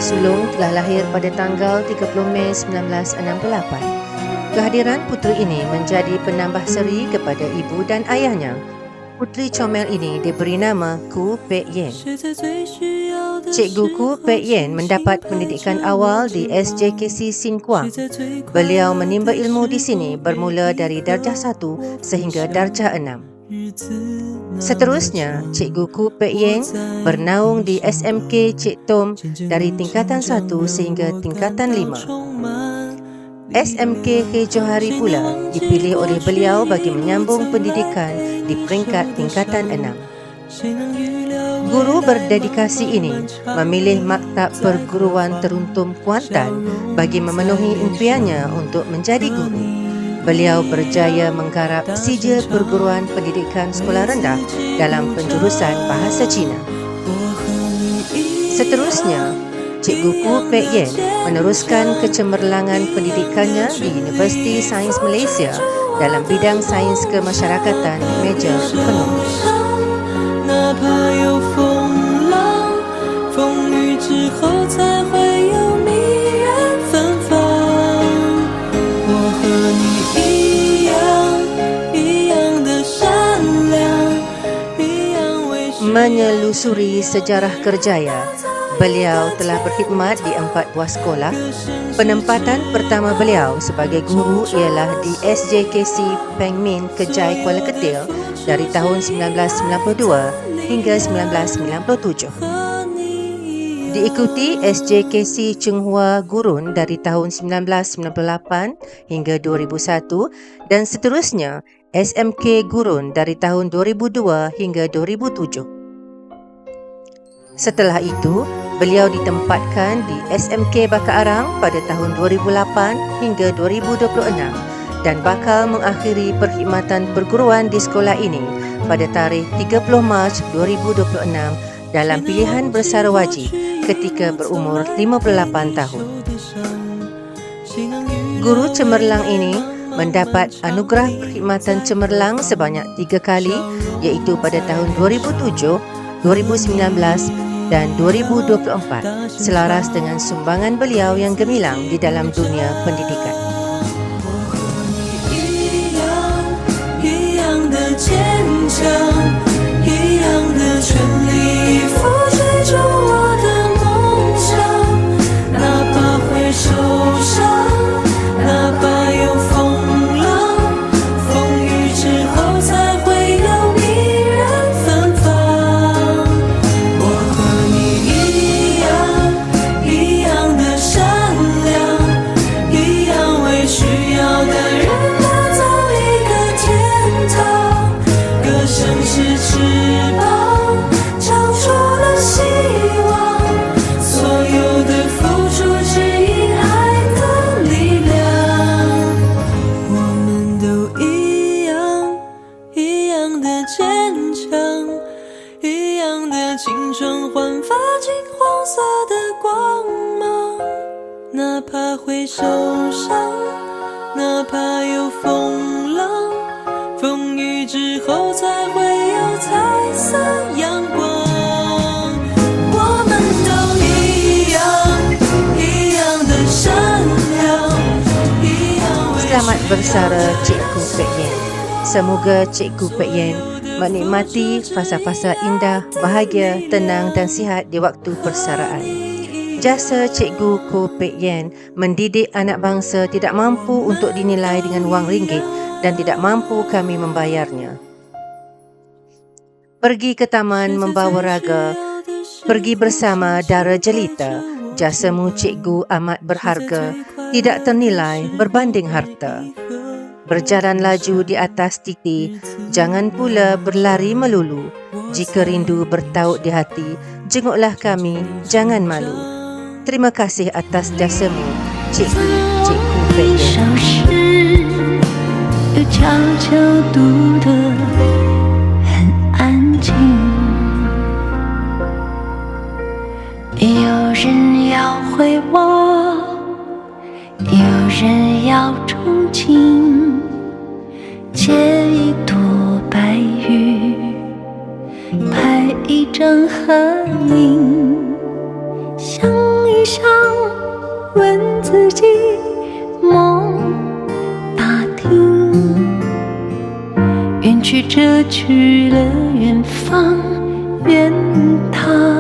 sulung telah lahir pada tanggal 30 Mei 1968. Kehadiran puteri ini menjadi penambah seri kepada ibu dan ayahnya. Puteri comel ini diberi nama Ku Pek Yen. Cikgu Ku Pek Yen mendapat pendidikan awal di SJKC Sin Kuang. Beliau menimba ilmu di sini bermula dari darjah 1 sehingga darjah 6. Seterusnya, Cikgu Ku Pek Yen bernaung di SMK Cik Tom dari tingkatan 1 sehingga tingkatan 5. SMK K. Johari pula dipilih oleh beliau bagi menyambung pendidikan di peringkat tingkatan 6. Guru berdedikasi ini memilih Maktab Perguruan Teruntum Kuantan bagi memenuhi impiannya untuk menjadi guru. Beliau berjaya menggarap sijil perguruan pendidikan sekolah rendah dalam penjurusan Bahasa Cina. Seterusnya, Cikgu Ku Pek Yen meneruskan kecemerlangan pendidikannya di Universiti Sains Malaysia dalam bidang sains kemasyarakatan major ekonomi. Menyelusuri sejarah kerjaya, beliau telah berkhidmat di 4 buah sekolah. Penempatan pertama beliau sebagai guru ialah di SJKC Peng Min Kejai Kuala Ketil dari tahun 1992 hingga 1997. Diikuti SJKC Chenghua Gurun dari tahun 1998 hingga 2001 dan seterusnya SMK Gurun dari tahun 2002 hingga 2007. Setelah itu, beliau ditempatkan di SMK Baka Arang pada tahun 2008 hingga 2026 dan bakal mengakhiri perkhidmatan perguruan di sekolah ini pada tarikh 30 Mac 2026 dalam pilihan bersara wajib ketika berumur 58 tahun. Guru cemerlang ini mendapat anugerah perkhidmatan cemerlang sebanyak 3 kali, iaitu pada tahun 2007, 2019 dan 2024, selaras dengan sumbangan beliau yang gemilang di dalam dunia pendidikan. Selamat bersara Cikgu Pek Yen. Semoga Cikgu Pek Yen menikmati fasa-fasa indah, bahagia, tenang dan sihat di waktu persaraan. Jasa Cikgu Ku Pek Yen mendidik anak bangsa tidak mampu untuk dinilai dengan wang ringgit dan tidak mampu kami membayarnya. Pergi ke taman membawa raga, pergi bersama dara jelita. Jasamu Cikgu amat berharga, tidak ternilai berbanding harta. Berjalan laju di atas titi, jangan pula berlari melulu. Jika rindu bertaut di hati, jenguklah kami, jangan malu. Terima kasih atas jasamu, Cikgu Pek Yen。有人要回我，有人要憧憬，借一朵白玉，拍一张合影，像一想问自己，梦打听，远去者去了远方，愿他